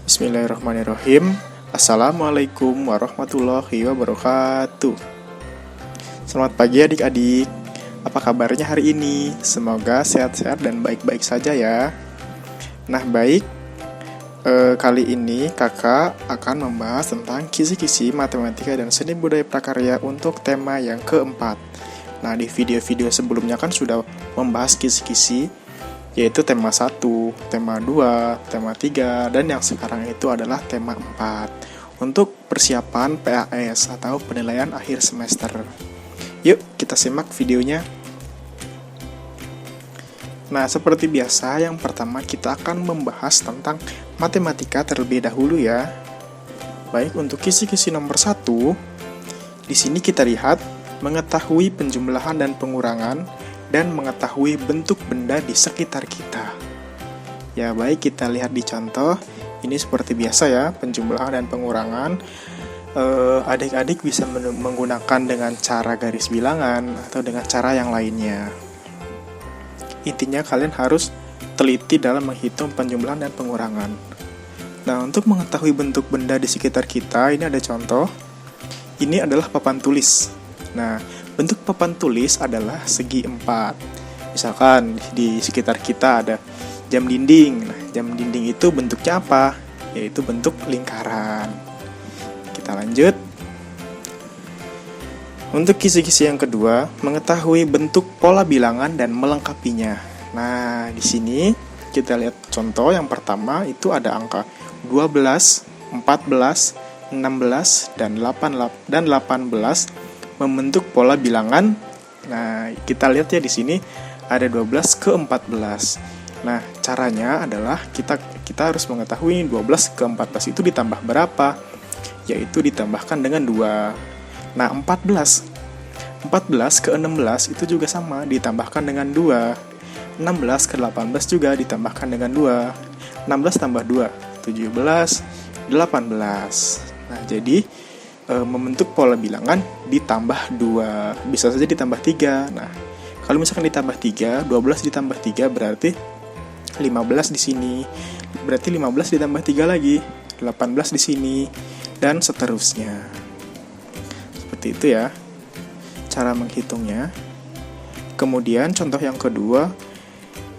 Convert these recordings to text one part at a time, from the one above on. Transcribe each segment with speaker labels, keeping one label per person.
Speaker 1: Bismillahirrahmanirrahim. Assalamualaikum warahmatullahi wabarakatuh. Selamat pagi adik-adik. Apa kabarnya hari ini? Semoga sehat-sehat dan baik-baik saja ya. Nah baik, kali ini kakak akan membahas tentang kisi-kisi matematika dan seni budaya prakarya untuk tema yang keempat. Nah di video-video sebelumnya kan sudah membahas kisi-kisi, yaitu tema 1, tema 2, tema 3, dan yang sekarang itu adalah tema 4 untuk persiapan PAS atau penilaian akhir semester. Yuk kita simak videonya. Nah seperti biasa, yang pertama kita akan membahas tentang matematika terlebih dahulu ya. Baik, untuk kisi-kisi nomor 1, di sini kita lihat mengetahui penjumlahan dan pengurangan dan mengetahui bentuk benda di sekitar kita. Ya baik, kita lihat di contoh. Ini seperti biasa ya, penjumlahan dan pengurangan. Adik-adik bisa menggunakan dengan cara garis bilangan atau dengan cara yang lainnya. Intinya kalian harus teliti dalam menghitung penjumlahan dan pengurangan. Nah untuk mengetahui bentuk benda di sekitar kita, ini ada contoh. Ini adalah papan tulis. Nah bentuk papan tulis adalah segi 4. Misalkan di sekitar kita ada jam dinding. Nah, jam dinding itu bentuknya apa? Yaitu bentuk lingkaran. Kita lanjut. Untuk kisi-kisi yang kedua, mengetahui bentuk pola bilangan dan melengkapinya. Nah, di sini kita lihat contoh yang pertama itu ada angka 12, 14, 16, dan 18 membentuk pola bilangan. Nah, kita lihat ya di sini ada 12 ke 14. Nah, caranya adalah kita harus mengetahui 12 ke 14 itu ditambah berapa? Yaitu ditambahkan dengan 2. Nah, 14 ke 16 itu juga sama, ditambahkan dengan 2. 16 ke 18 juga ditambahkan dengan 2. 16 tambah 2, 17, 18. Nah, jadi membentuk pola bilangan ditambah 2, bisa saja ditambah 3. Nah, kalau misalkan ditambah 3, 12 ditambah 3 berarti 15 di sini. Berarti 15 ditambah 3 lagi, 18 di sini, dan seterusnya. Seperti itu ya cara menghitungnya. Kemudian contoh yang kedua,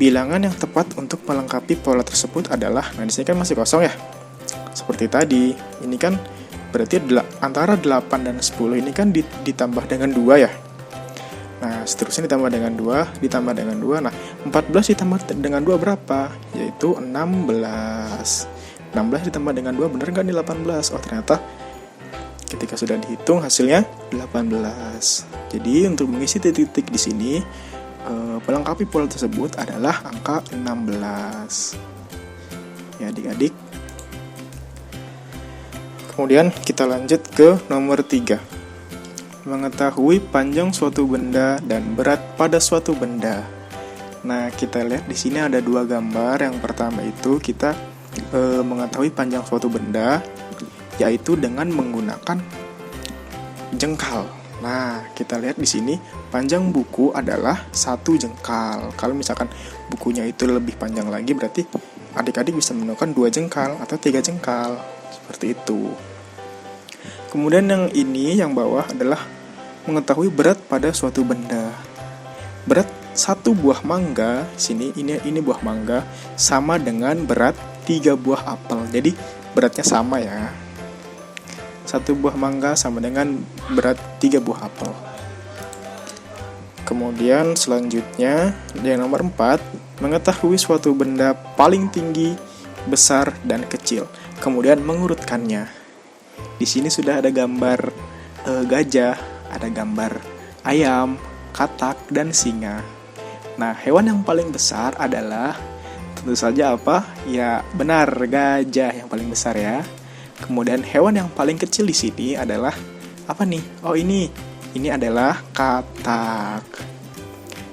Speaker 1: bilangan yang tepat untuk melengkapi pola tersebut adalah, nah di sini kan masih kosong ya. Seperti tadi, ini kan berarti antara 8 dan 10 ini kan ditambah dengan 2 ya. Nah, seterusnya ditambah dengan 2, ditambah dengan 2. Nah, 14 ditambah dengan 2 berapa? Yaitu 16. 16 ditambah dengan 2, benar nggak nih 18? Oh, ternyata ketika sudah dihitung hasilnya 18. Jadi, untuk mengisi titik-titik di sini, pelengkapi pola tersebut adalah angka 16. Ya, adik-adik. Kemudian kita lanjut ke nomor 3. Mengetahui panjang suatu benda dan berat pada suatu benda. Nah, kita lihat di sini ada 2 gambar. Yang pertama itu kita mengetahui panjang suatu benda, yaitu dengan menggunakan jengkal. Nah, kita lihat di sini panjang buku adalah 1 jengkal. Kalau misalkan bukunya itu lebih panjang lagi, berarti adik-adik bisa menemukan 2 jengkal atau 3 jengkal. Seperti itu. Kemudian yang ini, yang bawah adalah mengetahui berat pada suatu benda. Berat 1 buah mangga, sini ini buah mangga, sama dengan berat 3 buah apel. Jadi beratnya sama ya. 1 buah mangga sama dengan berat 3 buah apel. Kemudian selanjutnya, yang nomor 4, mengetahui suatu benda paling tinggi, besar, dan kecil. Kemudian mengurutkannya. Di sini sudah ada gambar gajah, ada gambar ayam, katak, dan singa. Nah, hewan yang paling besar adalah tentu saja apa? Ya, benar, gajah yang paling besar ya. Kemudian hewan yang paling kecil di sini adalah apa nih? Oh, ini adalah katak.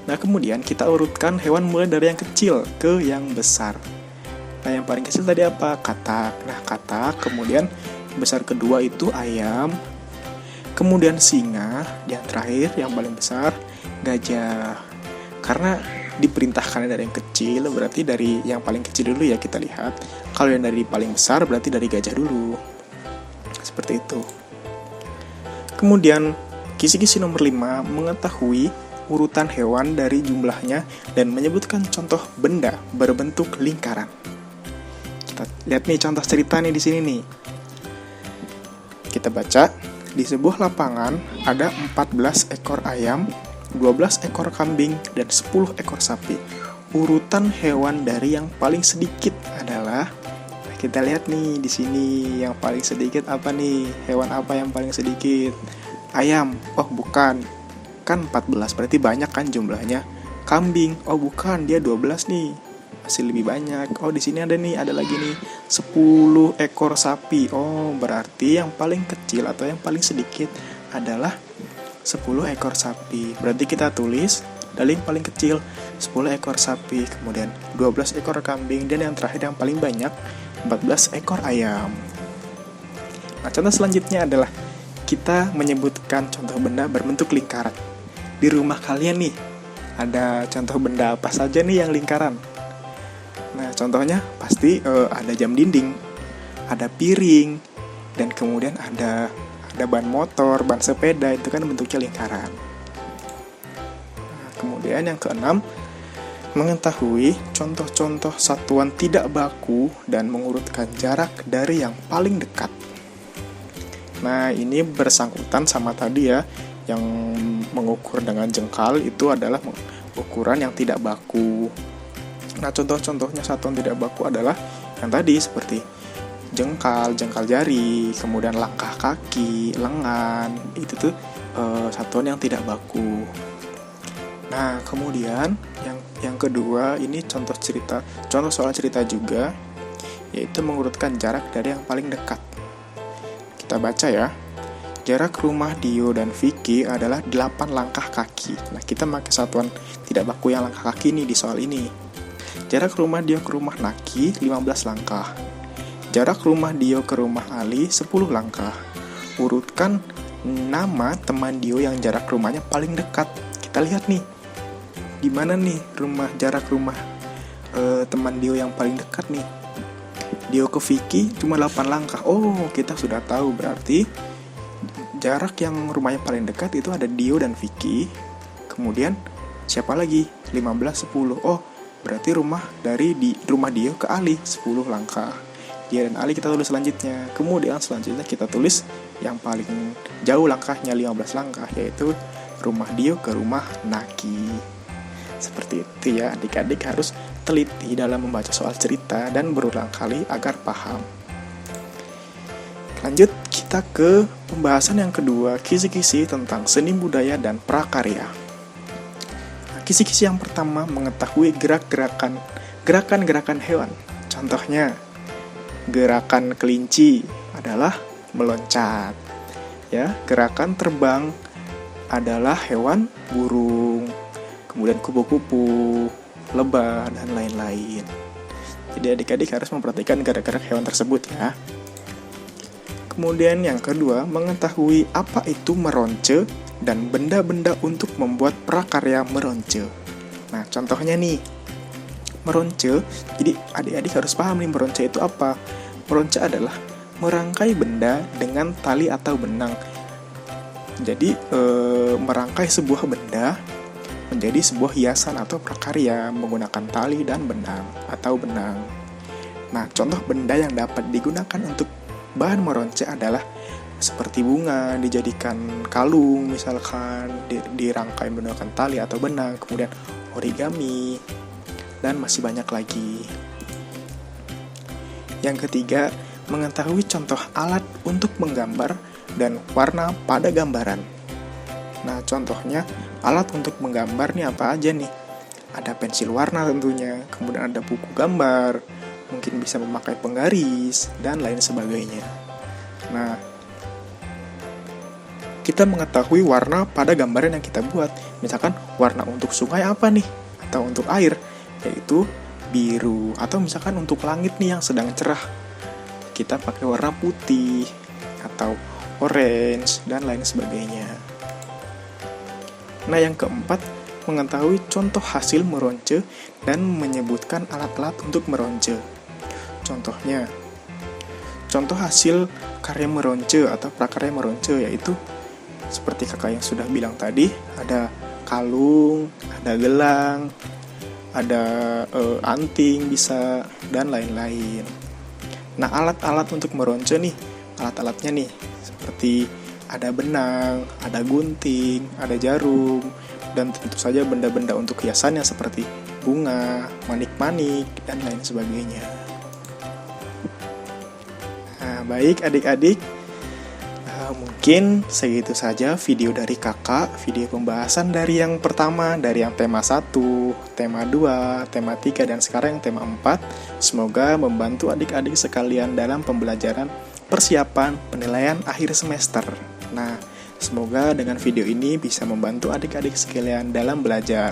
Speaker 1: Nah, kemudian kita urutkan hewan mulai dari yang kecil ke yang besar. Nah, yang paling kecil tadi apa? Katak. Nah, katak kemudian besar kedua itu ayam, kemudian singa, yang terakhir yang paling besar gajah. Karena diperintahkan dari yang kecil, berarti dari yang paling kecil dulu ya kita lihat. Kalau yang dari paling besar berarti dari gajah dulu. Seperti itu. Kemudian kisi-kisi nomor 5, mengetahui urutan hewan dari jumlahnya dan menyebutkan contoh benda berbentuk lingkaran. Kita lihat nih contoh cerita nih di sini nih. Kita baca, di sebuah lapangan ada 14 ekor ayam, 12 ekor kambing, dan 10 ekor sapi. Urutan hewan dari yang paling sedikit adalah, kita lihat nih di sini yang paling sedikit apa nih? Hewan apa yang paling sedikit? Ayam. Oh, bukan. Kan 14 berarti banyak kan jumlahnya. Kambing. Oh, bukan, dia 12 nih. Masih lebih banyak. Oh, di sini ada lagi nih 10 ekor sapi. Oh, berarti yang paling kecil atau yang paling sedikit adalah 10 ekor sapi. Berarti kita tulis dari yang paling kecil 10 ekor sapi, kemudian 12 ekor kambing, dan yang terakhir yang paling banyak 14 ekor ayam. Nah, contoh selanjutnya adalah kita menyebutkan contoh benda berbentuk lingkaran. Di rumah kalian nih, ada contoh benda apa saja nih yang lingkaran? Nah, contohnya pasti ada jam dinding, ada piring, dan kemudian ada ban motor, ban sepeda, itu kan bentuknya lingkaran. Nah, kemudian yang keenam, mengetahui contoh-contoh satuan tidak baku dan mengurutkan jarak dari yang paling dekat. Nah, ini bersangkutan sama tadi ya, yang mengukur dengan jengkal itu adalah ukuran yang tidak baku. Nah, contoh-contohnya satuan tidak baku adalah yang tadi seperti jengkal jari, kemudian langkah kaki, lengan, itu tuh satuan yang tidak baku. Nah, kemudian yang kedua ini contoh soal cerita juga, yaitu mengurutkan jarak dari yang paling dekat. Kita baca ya. Jarak rumah Dio dan Vicky adalah 8 langkah kaki. Nah, kita pakai satuan tidak baku yang langkah kaki nih di soal ini. Jarak rumah Dio ke rumah Naki 15 langkah. Jarak rumah Dio ke rumah Ali 10 langkah. Urutkan nama teman Dio yang jarak rumahnya paling dekat. Kita lihat nih, di mana nih jarak rumah teman Dio yang paling dekat nih. Dio ke Vicky cuma 8 langkah. Oh, kita sudah tahu berarti jarak yang rumahnya paling dekat itu ada Dio dan Vicky. Kemudian siapa lagi? 15, 10. Oh, berarti rumah Dio ke Ali 10 langkah. Dia dan Ali kita tulis selanjutnya. Kemudian selanjutnya kita tulis yang paling jauh langkahnya 15 langkah, yaitu rumah Dio ke rumah Naki. Seperti itu ya, adik-adik harus teliti dalam membaca soal cerita dan berulang kali agar paham. Lanjut kita ke pembahasan yang kedua, kisi-kisi tentang seni budaya dan prakarya. Nah, kisi-kisi yang pertama mengetahui gerakan-gerakan hewan. Contohnya, gerakan kelinci adalah meloncat. Ya, gerakan terbang adalah hewan burung. Kemudian kupu-kupu, lebah, dan lain-lain. Jadi adik-adik harus memperhatikan gerak-gerak hewan tersebut ya. Kemudian yang kedua, mengetahui apa itu meronce dan benda-benda untuk membuat prakarya meronce. Nah, contohnya nih, meronce. Jadi adik-adik harus paham nih meronce itu apa. Meronce adalah merangkai benda dengan tali atau benang. Jadi merangkai sebuah benda menjadi sebuah hiasan atau prakarya menggunakan tali dan benang atau benang. Nah, contoh benda yang dapat digunakan untuk bahan meronce adalah seperti bunga dijadikan kalung, misalkan dirangkai menggunakan tali atau benang, kemudian origami, dan masih banyak lagi. Yang ketiga, mengetahui contoh alat untuk menggambar dan warna pada gambaran. Nah, contohnya alat untuk menggambar nih apa aja nih? Ada pensil warna tentunya, kemudian ada buku gambar, mungkin bisa memakai penggaris, dan lain sebagainya. Nah, kita mengetahui warna pada gambaran yang kita buat. Misalkan warna untuk sungai apa nih? Atau untuk air, yaitu biru. Atau misalkan untuk langit nih yang sedang cerah, kita pakai warna putih. atau orange, dan lain sebagainya. Nah, yang keempat, mengetahui contoh hasil meronce dan menyebutkan alat-alat untuk meronce. Contohnya, contoh hasil karya meronce atau prakarya meronce yaitu seperti kakak yang sudah bilang tadi, ada kalung, ada gelang, ada anting bisa, dan lain-lain. Nah, alat-alat untuk meronce nih, alat-alatnya nih seperti ada benang, ada gunting, ada jarum, dan tentu saja benda-benda untuk hiasannya seperti bunga, manik-manik, dan lain sebagainya. Nah, baik adik-adik, mungkin segitu saja video dari kakak, video pembahasan dari yang pertama, dari yang tema 1, tema 2, tema 3, dan sekarang yang tema 4. Semoga membantu adik-adik sekalian dalam pembelajaran persiapan penilaian akhir semester. Nah, semoga dengan video ini bisa membantu adik-adik sekalian dalam belajar.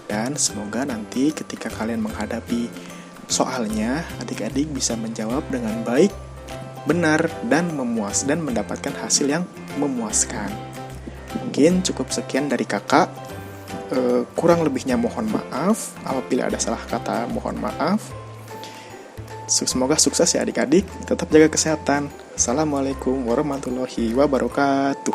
Speaker 1: Dan semoga nanti ketika kalian menghadapi soalnya, adik-adik bisa menjawab dengan baik, benar, dan mendapatkan hasil yang memuaskan. Mungkin cukup sekian dari kakak. Kurang lebihnya mohon maaf. Apabila ada salah kata, mohon maaf. Semoga sukses ya adik-adik. Tetap jaga kesehatan. Assalamualaikum warahmatullahi wabarakatuh.